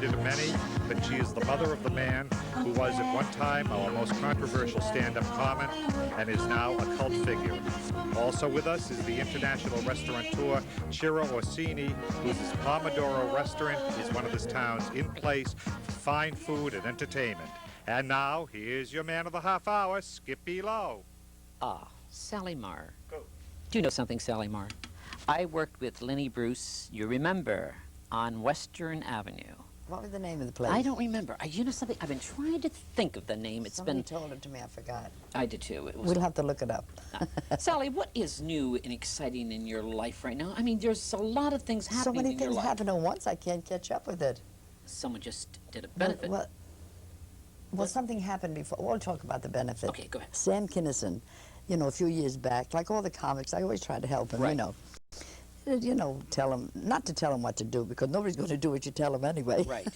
stranger to many, but she is the mother of the man who was at one time our most controversial stand-up comic and is now a cult figure. Also with us is the international restaurateur Ciro Orsini, whose Pomodoro restaurant is one of this town's in-place for fine food and entertainment. And now, here's your man of the half hour, Skip E Lowe. Ah, Sally Marr. Go. Do you know something, Sally Marr? I worked with Lenny Bruce, you remember, on Western Avenue. What was the name of the place? I don't remember. You know something? I've been trying to think of the name. Somebody told it to me, I forgot. I did too. It was... We'll have to look it up. Sally, what is new and exciting in your life right now? I mean, there's a lot of things happening So many in your things life. happen at once, I can't catch up with it. Someone just did a benefit. Well, something happened before. We'll talk about the benefit. Okay, go ahead. Sam Kinison, you know, a few years back, like all the comics, I always try to help him, Right. you know, tell him, not to tell him what to do, because nobody's going to do what you tell them anyway. Right.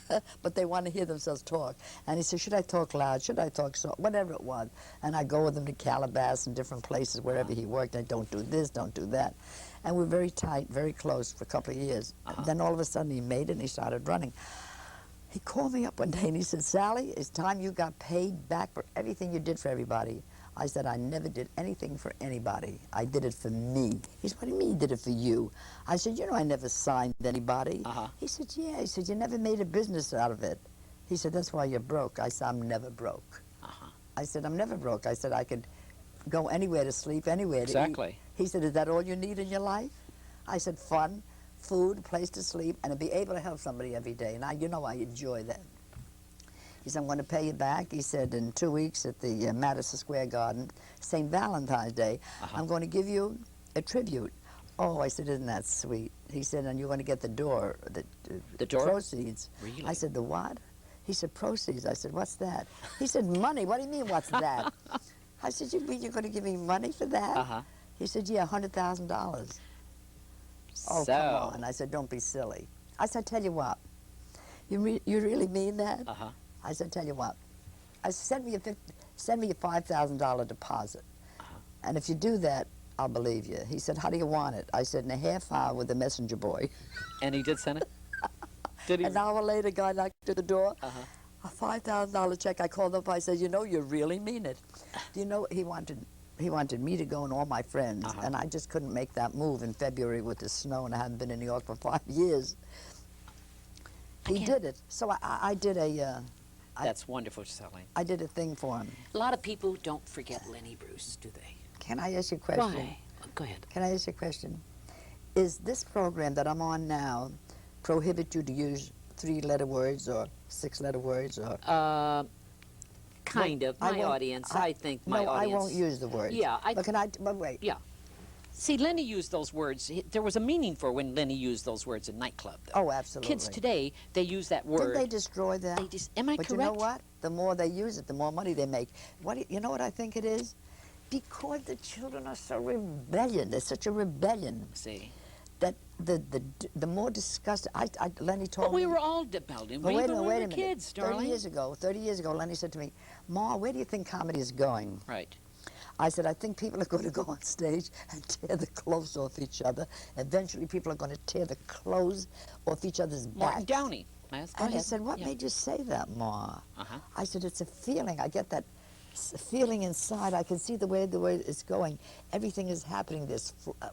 But they want to hear themselves talk. And he said, should I talk loud? Should I talk soft? Whatever it was. And I go with him to Calabasas and different places, wherever he worked. I don't do this, don't do that. And we're very tight, very close for a couple of years. Then all of a sudden he made it and he started running. He called me up one day and he said, Sally, it's time you got paid back for everything you did for everybody. I said, I never did anything for anybody. I did it for me. He said, what do you mean you did it for you? I said, you know, I never signed anybody. He said, yeah. He said, you never made a business out of it. He said, that's why you're broke. I said, I'm never broke. I said, I'm never broke. I said, I could go anywhere to sleep, anywhere to eat. He said, is that all you need in your life? I said, fun, food, a place to sleep, and to be able to help somebody every day. And you know I enjoy that. He said, I'm going to pay you back. He said, in 2 weeks at the Madison Square Garden, St. Valentine's Day, I'm going to give you a tribute. Oh, I said, isn't that sweet? He said, and you're going to get the proceeds. Really? I said, the what? He said, proceeds. I said, what's that? He said, money. What do you mean, what's that? I said, you mean you're going to give me money for that? He said, yeah, $100,000. Oh, so... come on. I said, don't be silly. I said, tell you what, you really mean that? I said, tell you what, I said, send me a $5,000 deposit. And if you do that, I'll believe you. He said, how do you want it? I said, in a half hour with the messenger boy. And he did send it? Did he? An hour later, guy knocked at the door. A $5,000 check. I called up, I said, you know, you really mean it. Do you know, he wanted me to go and all my friends, and I just couldn't make that move in February with the snow, and I hadn't been in New York for 5 years. He did it. So I did a... That's wonderful, Sally. I did a thing for him. A lot of people don't forget Lenny Bruce, do they? Can I ask you a question? Why? Go ahead. Can I ask you a question? Is this program that I'm on now prohibit you to use 3-letter words or 6-letter words or... Kind of. My audience, I think my audience... No, I won't use the words. Yeah, but wait. Yeah. See, Lenny used those words. There was a meaning for when Lenny used those words in nightclub, though. Oh, absolutely. Kids today, they use that word. Didn't they destroy that? Am I correct? But you know what? The more they use it, the more money they make. You know what I think it is? Because the children are so rebellious. They're such a rebellion. See. That the more disgusting... Lenny told me... we were all rebelling. Wait a minute. Kids, darling. 30 years ago, Lenny said to me, Ma, where do you think comedy is going? Right. I said, I think people are going to go on stage and tear the clothes off each other. Eventually, people are going to tear the clothes off each other's backs. Martin Downey. And he said, what made you say that, Ma? I said, it's a feeling. I get that feeling inside. I can see the way it's going. Everything is happening.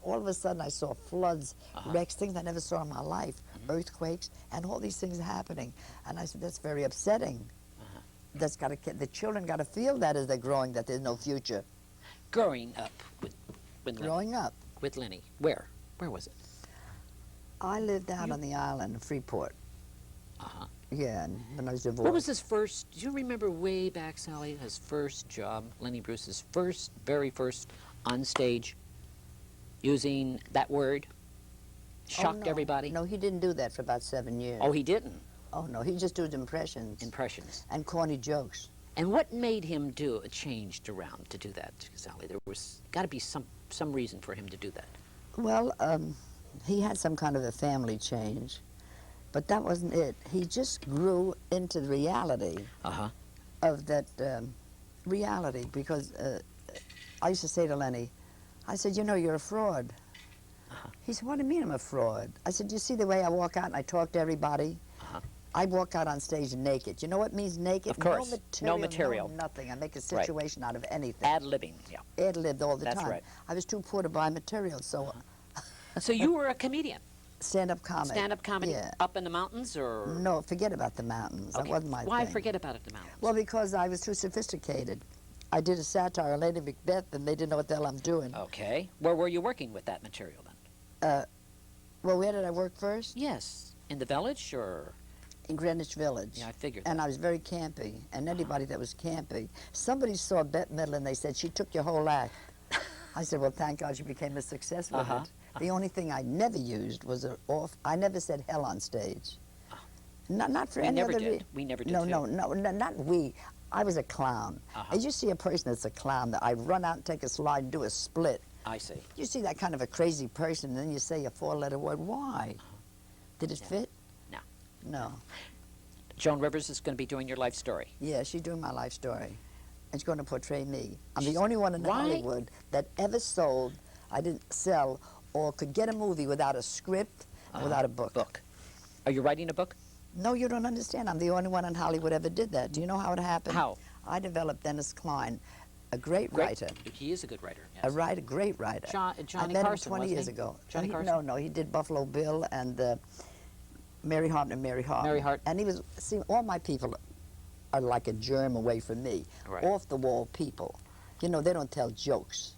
All of a sudden, I saw floods, wrecks, things I never saw in my life, earthquakes, and all these things happening. And I said, that's very upsetting. The children got to feel that as they're growing, that there's no future. Growing up with Lenny. Growing up. With Lenny. Where? Where was it? I lived out on the island of Freeport. Yeah, and when I was divorced. What was his first, do you remember way back, Sally, his first job, Lenny Bruce's very first on stage, using that word? Shocked everybody? No, he didn't do that for about 7 years. Oh, he didn't? Oh, no, he just did impressions. Impressions. And corny jokes. And what made him changed around to do that, Sally? There was got to be some reason for him to do that. Well, he had some kind of a family change, but that wasn't it. He just grew into the reality of that reality, because I used to say to Lenny, I said, you know, you're a fraud. He said, what do you mean I'm a fraud? I said, you see the way I walk out and I talk to everybody? I walk out on stage naked. You know what means naked? Of course. No No material. No nothing. I make a situation out of anything. Ad-libbing, yeah. Ad-libbed all the That's time. right. I was too poor to buy material, so So you were a comedian. stand-up comedy. Stand-up comedy Yeah. up in the mountains, or? No, forget about the mountains. That Okay. wasn't my Why thing. forget about it, the mountains? Well, because I was too sophisticated. I did a satire on Lady Macbeth, and they didn't know what the hell I'm doing. Okay. Where were you working with that material then? Well, where did I work first? Yes. In the village, or? In Greenwich Village. Yeah, I figured And that. I was very campy. And anybody that was campy, somebody saw Bette Midler and they said, she took your whole act. I said, well, thank God you became a success with it. The only thing I never used was I never said hell on stage. Not for We any never other did. We never did, No, too. no, not we. I was a clown. As you see a person that's a clown, that I'd run out and take a slide and do a split. I see. You see that kind of a crazy person, and then you say a four-letter word. Why? Did it fit? No. No. Joan Rivers is going to be doing your life story. Yeah, she's doing my life story. And she's going to portray me. I'm the only one in Why? Hollywood that ever sold, I didn't sell, or could get a movie without a script and without a book. Are you writing a book? No, you don't understand. I'm the only one in Hollywood ever did that. Do you know how it happened? How? I developed Dennis Klein, a great writer. He is a good writer. Yes. A great writer. Johnny I met Carson, him 20 wasn't years he? ago. Johnny No, Carson? No, he did Buffalo Bill and Mary Hart and Mary Hart. Mary Hart. And he was, see, all my people are like a germ away from me. Right. Off-the-wall people. You know, they don't tell jokes.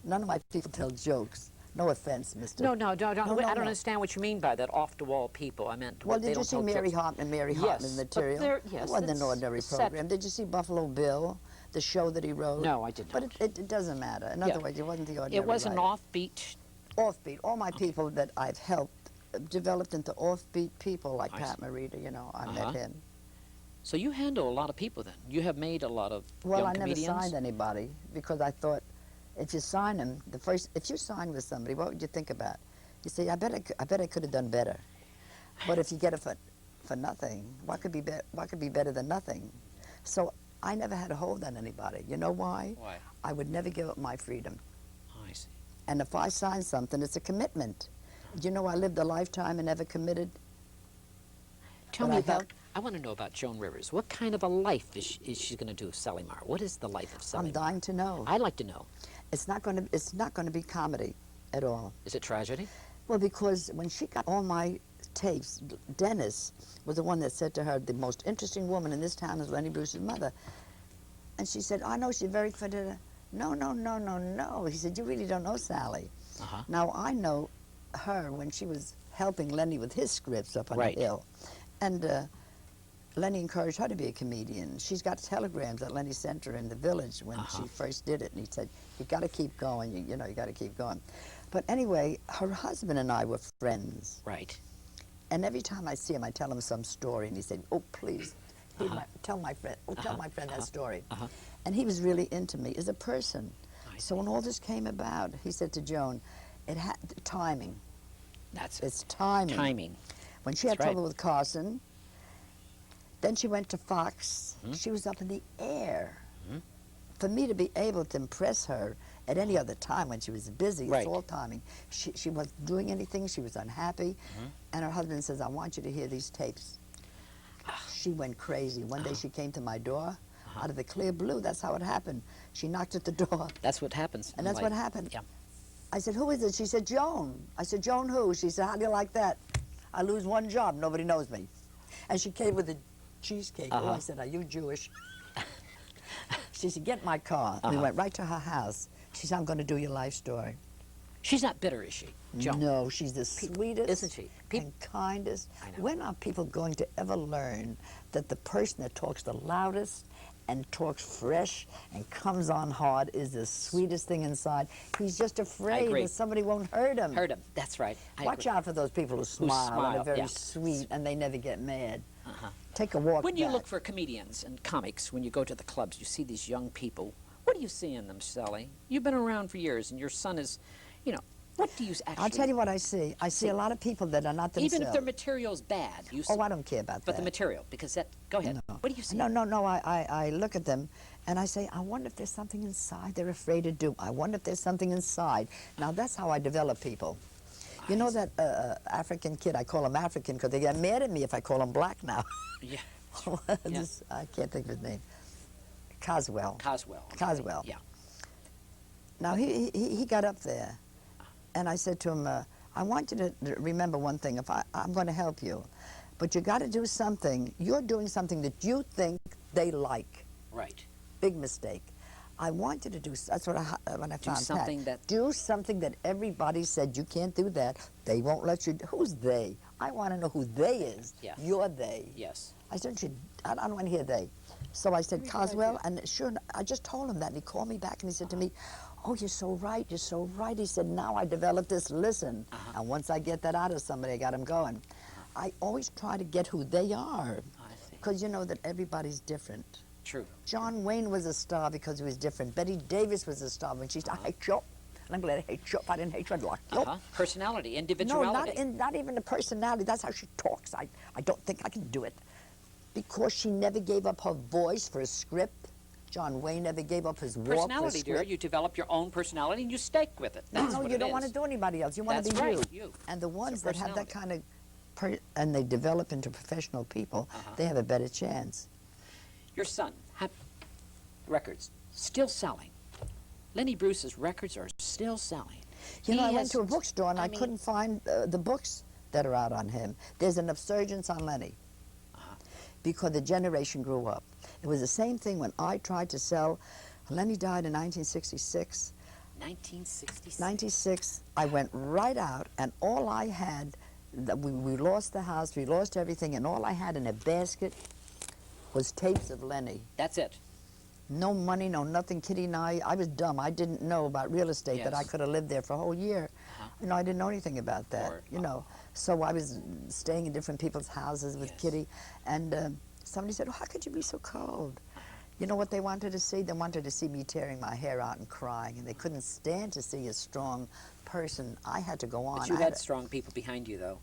None of my people tell jokes. No offense, Mr. No, I don't no. understand what you mean by that off-the-wall people. I meant, Well, they did you don't see tell Mary jokes. Hart and Mary Hart in Yes, the but material? yes, it wasn't an it's ordinary set. program. Did you see Buffalo Bill, the show that he wrote? No, I did But not. it doesn't matter. In Yeah. other words, it wasn't the ordinary It was an writer. offbeat. Offbeat. All my people that I've helped developed into offbeat people like I Pat see. Morita, you know, I Uh-huh. met him. So you handle a lot of people then. You have made a lot of Well, young I never comedians. signed anybody because I thought if you sign them, if you sign with somebody, what would you think about? You say, I bet I could have done better. But if you get it for nothing, what could be better than nothing? So I never had a hold on anybody. You know why? Why? I would never give up my freedom. Oh, I see. And if I sign something, it's a commitment. You know, I lived a lifetime and never committed. Tell But me I about, felt- I want to know about Joan Rivers. What kind of a life is she going to do, Sally Marr? What is the life of Sally I'm Marr? dying to know. I'd like to know. It's not going to be comedy at all. Is it tragedy? Well, because when she got all my tapes, Dennis was the one that said to her, the most interesting woman in this town is Lenny Bruce's mother. And she said, I know she's very funny. No. He said, you really don't know Sally. Uh-huh. Now, I know her when she was helping Lenny with his scripts up on Right. the hill. And Lenny encouraged her to be a comedian. She's got telegrams that Lenny sent her in the village when she first did it. And he said, you got to keep going. You know, you got to keep going. But anyway, her husband and I were friends. Right. And every time I see him, I tell him some story. And he said, oh, please, tell my friend that story. And he was really into me as a person. So when all this came about, he said to Joan, it had timing. That's it. It's timing. Timing. When she had That's right. trouble with Carson, then she went to Fox. She was up in the air. For me to be able to impress her at any other time when she was busy, Right. it's all timing. She wasn't doing anything. She was unhappy. And her husband says, I want you to hear these tapes. She went crazy. One day she came to my door out of the clear blue. That's how it happened. She knocked at the door. That's what happens. And in that's what life. happened. Yeah. I said, who is it? She said, Joan. I said, Joan who? She said, how do you like that? I lose one job, nobody knows me. And she came with a cheesecake. Oh, I said, are you Jewish? She said, get in my car. We went right to her house. She said, I'm going to do your life story. She's not bitter, is she, Joan? No, she's the sweetest Isn't she? and kindest. I know. When are people going to ever learn that the person that talks the loudest and talks fresh and comes on hard is the sweetest thing inside? He's just afraid agree. that somebody won't hurt him. Heard him. That's right. I Watch agree. out for those people who smile and smile, are very yeah. sweet and they never get mad. Take a walk When you back. look for comedians and comics, when you go to the clubs, you see these young people. What do you see in them, Sally? You've been around for years, and your son is, you know, what do you actually... I'll tell you what I see. I see a lot of people that are not themselves. Even if their material's bad, you see... Oh, I don't care about But that. the material, because that... Go ahead. No. What do you see? No. I look at them and I say, I wonder if there's something inside they're afraid to do. I wonder if there's something inside. Now, that's how I develop people. You know that African kid, I call him African because they get mad at me if I call him black now. Yeah. I can't think of his name. Coswell. Coswell. Yeah. Now, he got up there, and I said to him, I want you to remember one thing. I'm going to help you, but you got to do something. You're doing something that you think they like. Right. Big mistake. I want you to do, that's what when I found something Pat. that... Do something that everybody said you can't do that. They won't let you. Who's they? I want to know who they is. Yeah. You're they. Yes. I said, I don't want to hear they. So I said, Coswell, and sure, I just told him that, and he called me back, and he said to me, oh, you're so right, you're so right. He said, now I developed this, listen. And once I get that out of somebody, I got him going. I always try to get who they are, because you know that everybody's different. True. John Wayne was a star because he was different. Betty Davis was a star when she said, I hate you. And I'm glad I hate you. If I didn't hate you, I'd like you. Personality, individuality. No, not even the personality. That's how she talks. I don't think I can do it. Because she never gave up her voice for a script. John Wayne never gave up his walk for a Personality, script. dear. You develop your own personality and you stick with it. That's No, what you it don't is. want to do anybody else. You want to be right, you. you. And the ones It's a that have that personality. kind of, and they develop into professional people, they have a better chance. Your son had records still selling. Lenny Bruce's records are still selling. You know, He I went has- to a bookstore and I mean, couldn't find the books that are out on him. There's an upsurgence on Lenny because the generation grew up. It was the same thing when I tried to sell. Lenny died in 1966. 1966. 96, I went right out, and all I had, we lost the house, we lost everything, and all I had in a basket was tapes of Lenny. That's it. No money, no nothing. Kitty and I was dumb. I didn't know about real estate, that I Yes. could have lived there for a whole year. You know, I didn't know anything about that, you know. So I was staying in different people's houses with Kitty, and somebody said, oh, how could you be so cold? You know what they wanted to see? They wanted to see me tearing my hair out and crying, and they couldn't stand to see a strong person. I had to go on. But you had strong people behind you, though.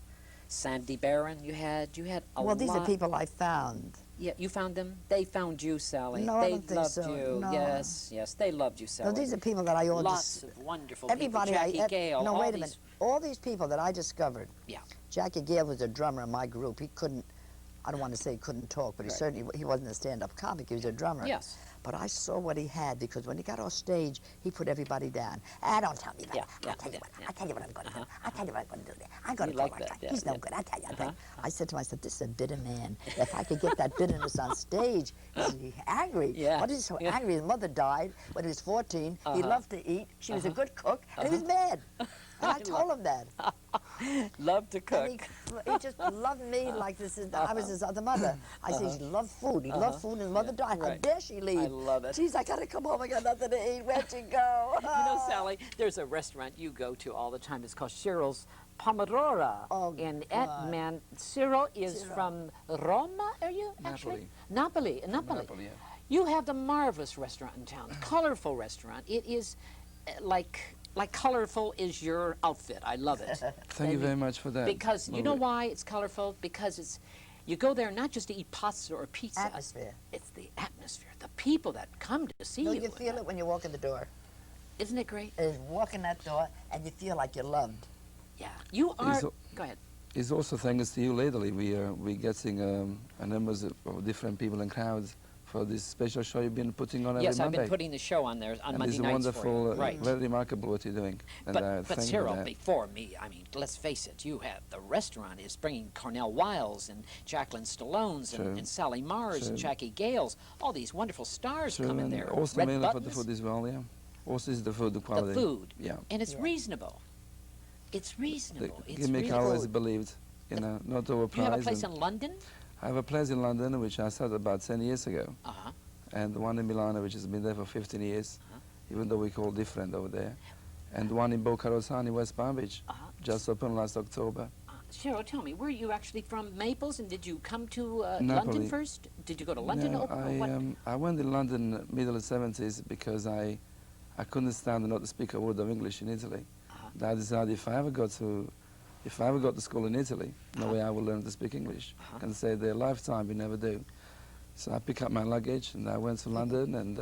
Sandy Barron, you had a lot. Well, these are people I found. Yeah, you found them. They found you, Sally. No, I they don't think loved so. you. No. Yes, they loved you, Sally. No, these are people that I all Lots of wonderful everybody people. Jackie I Gale. no, all wait a these... minute. All these people that I discovered. Yeah. Jackie Gale was a drummer in my group. He couldn't. I don't want to say he couldn't talk, but he certainly he wasn't a stand-up comic. He was a drummer. Yes. But I saw what he had because when he got off stage, he put everybody down. Don't tell me that. I'll tell you what I'm going to do. I'll tell you what I'm going to do. I'm going to like tell that, that. yeah, He's no good. I'll tell you. I said to myself, this is a bitter man. If I could get that bitterness on stage, he's angry. Yeah. What is he so angry? His mother died when he was 14. He loved to eat. She was a good cook, and he was mad. And I told him that. Love to cook. And he just loved me like this is. I was his other mother. I said he loved food. He loved food, and his mother died. How Right. dare she leave? I love it. Jeez, I gotta come home. I got nothing to eat. Where'd you go? You know, Sally, there's a restaurant you go to all the time. It's called Ciro's Pomodoro in Etman. Ciro is from Roma, are you actually? Napoli. Napoli. Yeah. You have the marvelous restaurant in town, colorful restaurant. It is like colorful is your outfit. I love it. Thank you very much for that. Because you know why it's colorful? Because it's you go there not just to eat pasta or pizza. Atmosphere. It's the atmosphere, the people that come to see No, you. you feel it when you walk in the door. Isn't it great? Is walk in that door and you feel like you're loved. Yeah. You are. Is- Go ahead. It's also thanks to you lately. We're getting a numbers of different people and crowds for this special show you've been putting on every Yes, I've Monday. been putting the show on there on and Monday it's nights wonderful, for you. Right. very remarkable what you're doing. And But thank you for Ciro, that. before me, I mean, let's face it, you have the restaurant is bringing Cornell Wiles and Jacqueline Stallones Sure. and Sally Marrs and Sure. Jackie Gales, all these wonderful stars Sure, come in and there. also Red mainly for the Buttons, food as well, yeah. Also is the food, the the quality. food, Yeah. and it's Yeah. reasonable. It's The reasonable. It's gimmick I reasonable. always believed, not overpriced. You have a place and in London? I have a place in London which I started about 10 years ago. Uh-huh. And one in Milan, which has been there for 15 years, even though we call different over there. And one in Boca Raton in West Palm Beach, just opened last October. Ciro, tell me, were you actually from Naples, and did you come to London Napoli. first? Did you go to London? No, or what? I went in London middle of the 70s because I couldn't stand not to speak a word of English in Italy. I decided if I ever got to school in Italy, no way I will learn to speak English. And say their lifetime we never do. So I picked up my luggage and I went to London, and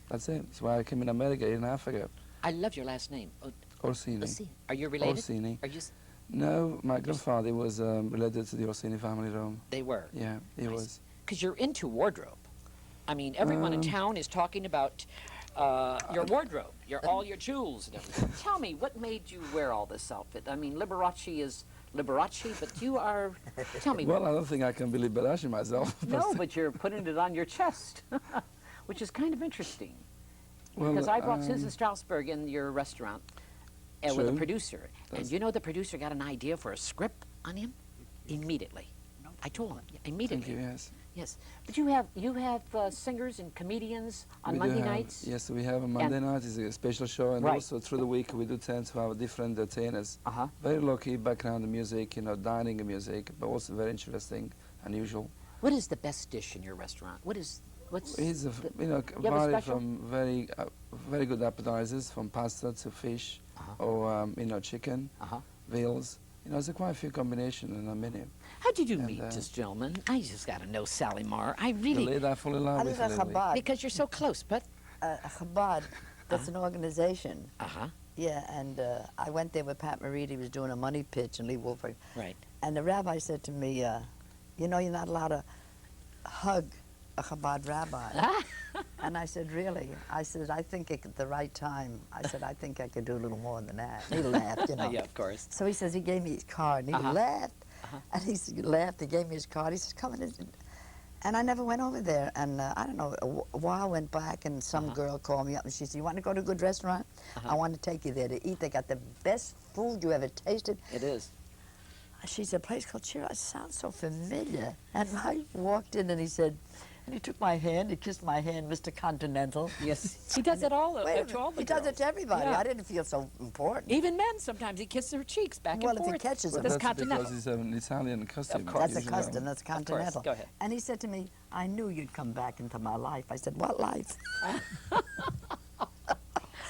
that's it. That's why I came in America a year and a half ago. I love your last name. Orsini. Are you related? Orsini. Are you? No, my grandfather was related to the Orsini family, Rome. They were. Yeah, he was. Because you're into wardrobe. I mean, everyone in town is talking about your wardrobe, all your jewels and everything. Tell me, what made you wear all this outfit? I mean, Liberace is Liberace, but you are, tell me. Well, I don't think I can be Liberace myself. No, but you're putting it on your chest, which is kind of interesting. Well, Because I brought Susan Strasberg in your restaurant with a True. producer. And you know the producer got an idea for a script on him? Immediately. I told him, immediately. Thank you, yes. Yes. But you have singers and comedians on We do Monday have- nights? Yes, we have a Monday night, is a special show, and Right. also through the week we do tend to have different entertainers. Uh-huh. Very low-key background music, you know, dining music, but also very interesting, unusual. What is the best dish in your restaurant? What's It's the- you know, you have a vary special? from very good appetizers, from pasta to fish, Uh-huh. or you know, chicken, Uh-huh. veals. You know, there's quite a few combinations in our menu. How did you And, meet this gentleman? I just got to know Sally Marr. I The really, lady I fall in love I with. live in literally. Chabad. because you're so close, but, Chabad, that's an organization. uh-huh, Yeah, and I went there with Pat Morita. He was doing a money pitch, and Lee Wolford. right. And the rabbi said to me, you know, you're not allowed to hug a Chabad rabbi. And I said, really? I said, I think at the right time, I said, I think I could do a little more than that. He laughed, you know. Yeah, of course. So he says, he gave me his card, and he laughed. And he laughed, he gave me his card. He says, come in. And I never went over there. And I don't know, a while went back, and some girl called me up, and she said, you want to go to a good restaurant? I want to take you there to eat. They got the best food you ever tasted. It is. She said, a place called Ciro. It sounds so familiar. And I walked in, and he said, and he took my hand, he kissed my hand, Mr. Continental. Yes. He does it all, Wait a to all minute, the he does it girls. to everybody. Yeah. I didn't feel so important. Even men, sometimes he kisses their cheeks back Well, and if he forth. catches with them. this That's continental. because it's an Italian custom. course. That's a usually. custom, that's Continental. Go ahead. And he said to me, I knew you'd come back into my life. I said, what life?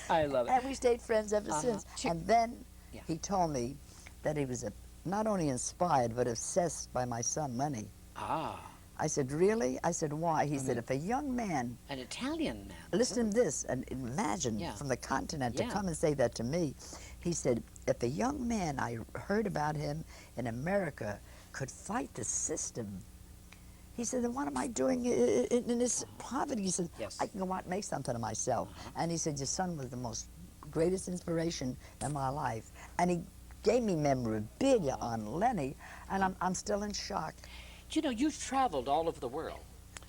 I love it. And we stayed friends ever since. And then Yeah. he told me that he was not only inspired, but obsessed by my son, Lenny. Ah, I said, really? I said, why? He said, if a young man, an Italian man. listen to this, and imagine Yeah. from the continent Yeah. to come and say that to me. He said, if a young man, I heard about him in America, could fight the system, he said, then what am I doing in this poverty? He said, Yes. I can go out and make something of myself. And he said, your son was the most greatest inspiration in my life. And he gave me memorabilia on Lenny, and I'm still in shock. You know, you've traveled all over the world.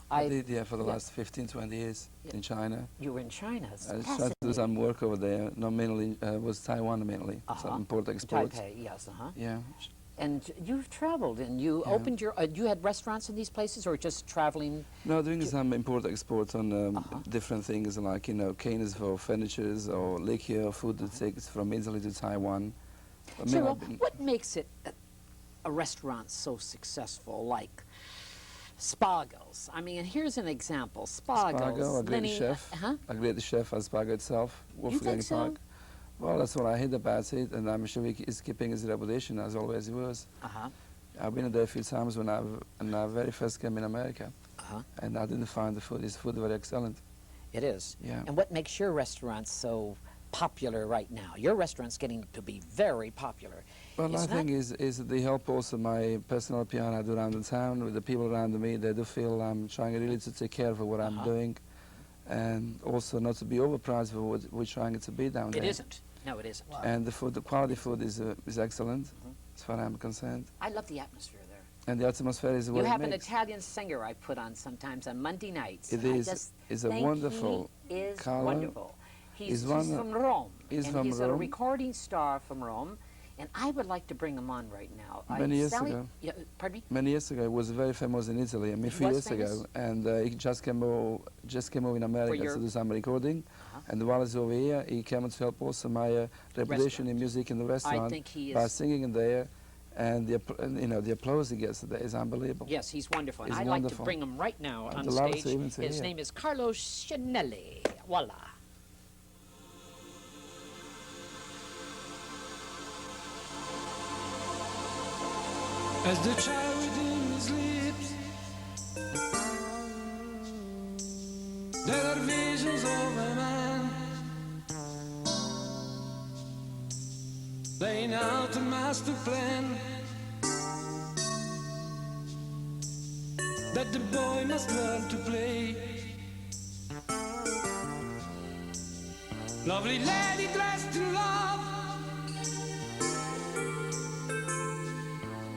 I did, yeah, for the last 15, 20 years in China. You were in China. It's I tried to do fascinating. some work over there. No, mainly was Taiwan mainly. Some import exports. Taipei, yes, uh-huh. Yeah. And you've traveled, and you opened your, you had restaurants in these places, or just traveling? No, doing some import exports on different things like, you know, canes for furnitures or liquor, food that takes from Italy to Taiwan. I mean, Ciro, I've been- what makes it a restaurant so successful, like Spago's? I mean, here's an example. Spago's. Spago, a great Lenny- chef. Huh? A great chef as Spago itself. think so? Park. Well, that's what I heard about it, and I'm sure he's keeping his reputation as always he was. Uh-huh. I've been there a few times when I very first came in America, Uh-huh. and I didn't find his food very excellent. It is. Yeah. And what makes your restaurant so popular right now? Your restaurant's getting to be very popular. Well, Is I think is they help also my personal piano I do around the town with the people around me. They do feel I'm trying really to take care of what I'm doing, and also not to be overpriced for what we're trying it to be down there. It isn't. No, it isn't. And the food, the quality food is excellent, as far as I'm concerned. I love the atmosphere there. And the atmosphere is what You it have an makes. Italian singer I put on sometimes on Monday nights. It I is. just It's a think wonderful he is color. wonderful. He's He's from Rome. He's and from he's a Rome. recording star from Rome. And I would like to bring him on right now. Many years Sally, ago. Yeah, pardon me? Many years ago, he was very famous in Italy. I mean, a He few was years famous? ago, and he just came over in America your- to do some recording. And while he's over here, he came to help also my reputation in music in the restaurant think he by is- singing in there, and the applause he gets today is unbelievable. Yes, he's wonderful. And He's I'd like to wonderful. bring him right now I'm on delighted stage. to even see His him. name is Carlos Cinelli. Voila. As the child within me sleeps, there are visions of a man laying out a master plan that the boy must learn to play. Lovely lady dressed in love,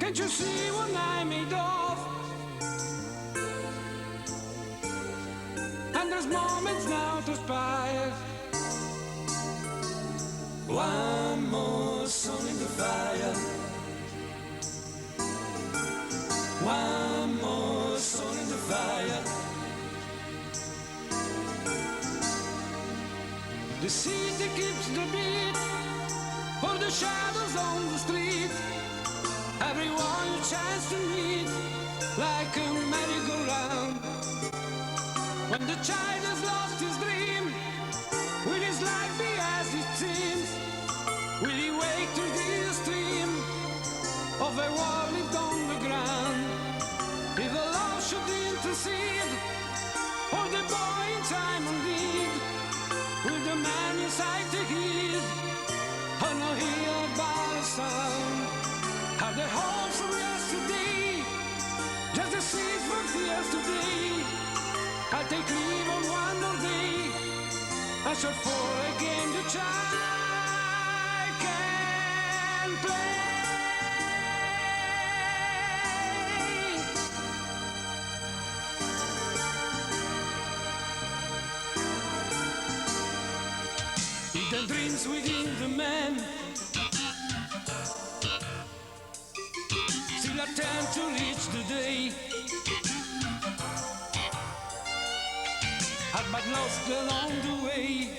can't you see what I'm made of? And there's moments now to spire. One more soul in the fire. One more soul in the fire. The city keeps the beat for the shadows on the street. Everyone a chance to meet like a merry-go-round. When the child has lost his dream, will his life be as it seems? Will he wake to the stream of a war lived on the ground? If the love should intercede for the boy in time of need, will the man inside take heed or no hear about a sound? Are the hopes from yesterday just the seeds for yesterday? I'll take leave on one more day. I shall for a game the child can play. The dreams within the man still attempt to reach the day, had but lost along the way.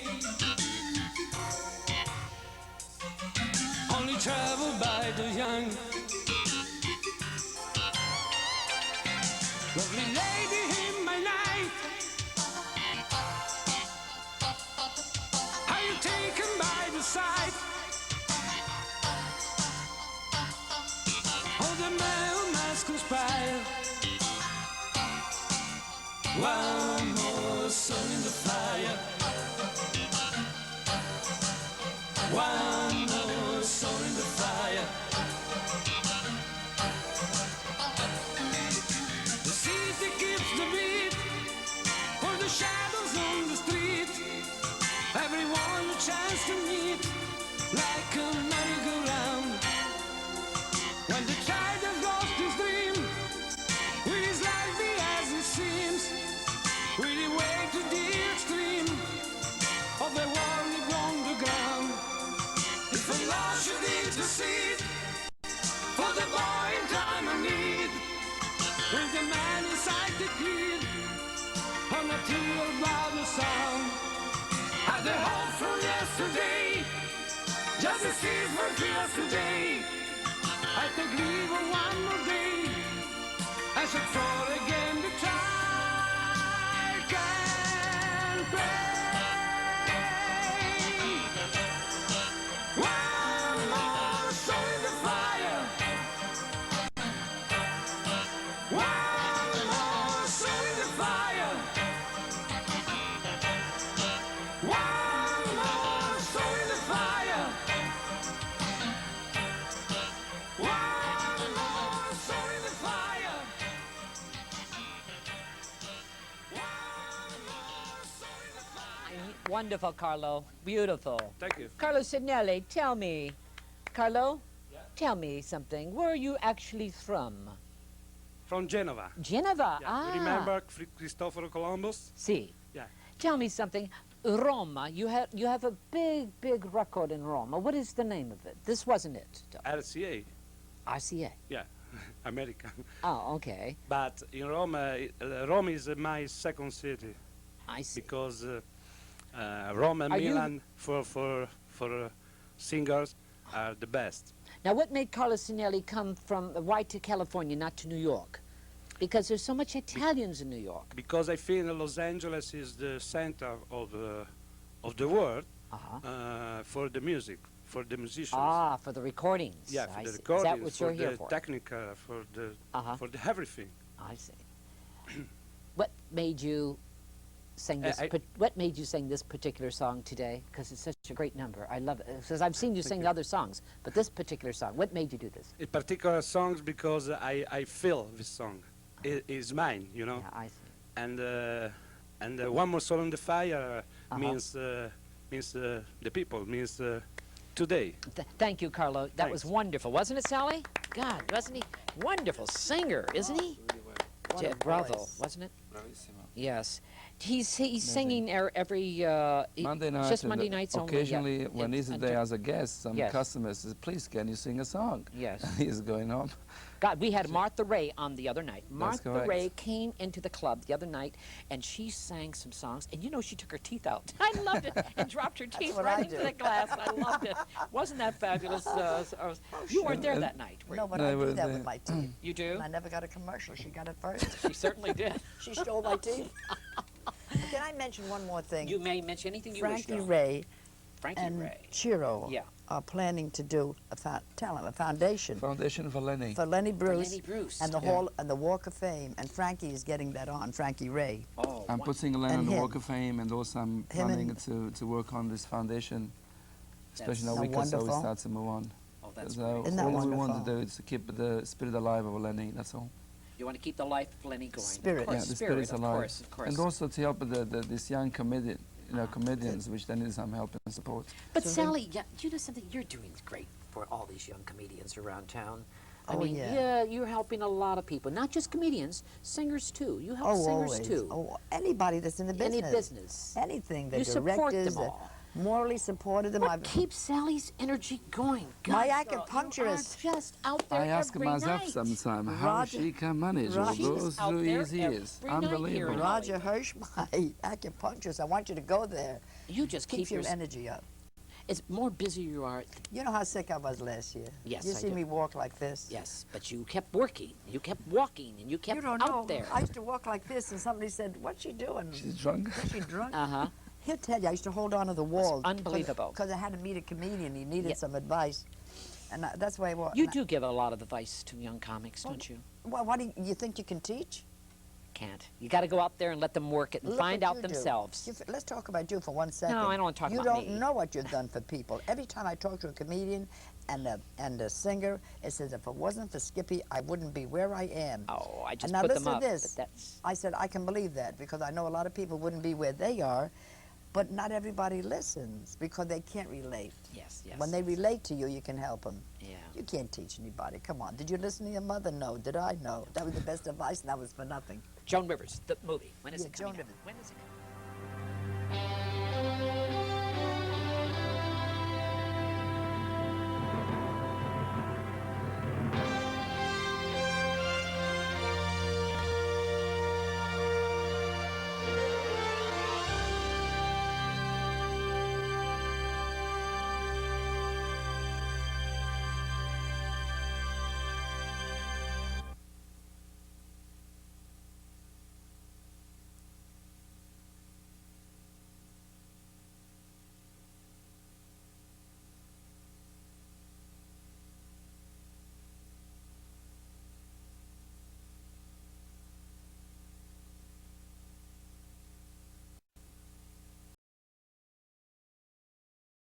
Only traveled by the young. Lovely lady in my night, are you taken by the sight of the man who must conspire? One more soul in the fire. One more soul in the fire. The city keeps the beat for the shadows on the street. Everyone a chance to meet like a merry-go-round. When the child has lost his dream, will his life be as it seems? Will he wake to the extreme of the war lived on the ground? If a law should intercede for the boy in time of need, will the man inside the kid or not hear about the sound? Had the hope from yesterday just the seeds for yesterday? I take leave of one more day. I should fall again the child can play. One more soul in the fire. One more soul in the fire. One more soul in the fire. One more soul in the fire. One more soul in the fire. Wonderful, Carlo. Beautiful. Thank you. Carlo Signelli, tell me, Carlo, tell me something. Where are you actually from? From Genova. Genova. Yeah. Ah. You remember Cristoforo Columbus? Si. Yeah. Tell me something. Roma, you have a big record in Roma. What is the name of it? This wasn't it. RCA. RCA. Yeah. American. Oh, okay. But in Rome, Rome is my second city I see. because Rome and Are you- Milan for singers are the best. Now, what made Carlo Signelli come from why to California, not to New York? Because there's so much Italians in New York. Because I feel Los Angeles is the center of the world Uh-huh. for the music, for the musicians. Ah, for the recordings. Yeah, for I the see. recordings, Is that what for you're here the for? technica, for the Uh-huh. for the everything. I see. What made you sing this? I- What made you sing this particular song today? Because it's such a great number. I love it. Because I've seen you sing other songs, but this particular song. What made you do this? In particular songs because I feel this song. It is mine, you know. Yeah, I see. And One More Soul on the Fire Uh-huh. means the people, means today. Thank you, Carlo. That was Thanks. wonderful, wasn't it, Sally? God, wasn't he? Wonderful singer, isn't he? What a Bravo, voice. wasn't it? Yes. He's singing every Monday night. just and Monday nights only. occasionally, yeah. when he's there as a guest, some Yes. customers says, "Please, can you sing a song?" Yes. He's going on. God, we had Martha Ray on the other night. Martha correct. Ray came into the club the other night, and she sang some songs, and you know she took her teeth out. I loved it, and dropped her teeth what right I into do. the glass. I loved it. Wasn't that fabulous? You weren't there that night, were you? No, but No, I it do was, that with my teeth. You do? And I never got a commercial. She got it first. She certainly did. She stole my teeth. Can I mention one more thing? You may mention anything you wish. Frankie though. Ray Frankie and Ray. Ciro Yeah. are planning to do a foundation Foundation for Lenny. for Lenny Bruce, Lenny Bruce. and the Hall and the Walk of Fame. And Frankie is getting that on. Frankie Ray. Oh, I'm putting Lenny on And the him. Walk of Fame, and also I'm Him planning and- to work on this foundation, especially in a That's week or so we wonderful. start to move on. oh, that's So great. Isn't that all we want wonderful? to do is to keep the spirit alive of Lenny. That's all. You want to keep the life of Lenny going. Spirit. Of course, Yeah, the spirit, spirit's of alive. course, of course. And also to help this young comedians, which they need some help and support. But So Sally, yeah, you know something? You're doing great for all these young comedians around town. I Oh, mean, yeah. you're helping a lot of people, not just comedians, singers too. You help Oh, singers always. too. Oh, anybody that's in the business. Any business. Anything. The You support directors, them the all. morally supported them. What keeps Sally's energy going? My God, girl, acupuncturist. You are just out there I ask every myself night. sometime how Roger- she can manage all Roger- those She's out there easy years. every night here Unbelievable. in Roger Hirsch, my acupuncturist. I want you to go there. You just Keeps keep your your. energy up. It's more busy you are. You know how sick I was last year? Yes, You I see do. me walk like this? Yes, but you kept working. You kept walking, and you kept You don't out know. there. I used to walk like this, and somebody said, "What's she doing? She's drunk. Is she drunk?" Uh huh. He'll tell you. I used to hold on to the wall. unbelievable. Because I had to meet a comedian. He needed Yeah. some advice, and that's why I walk. You do give a lot of advice to young comics, don't you? Well, what do you think you can teach? Can't. You got to go out there and let them work it and Look find what out you do. themselves. Let's talk about you for 1 second. I don't wanna talk you about don't me. know what you've done for people. Every time I talk to a comedian and a singer, it says, if it wasn't for Skippy, I wouldn't be where I am. Oh, I just And now put listen them up. to this. But that's I said, I can believe that because I know a lot of people wouldn't be where they are, but not everybody listens because they can't relate. yes, yes. When they relate to you, you can help them. yeah. You can't teach anybody. Come on. Did you listen to your mother? No. Did I? No. That was the best advice, and that was for nothing. Joan Rivers, the movie. When is Yeah, it coming Joan out? Rivers. When is it coming?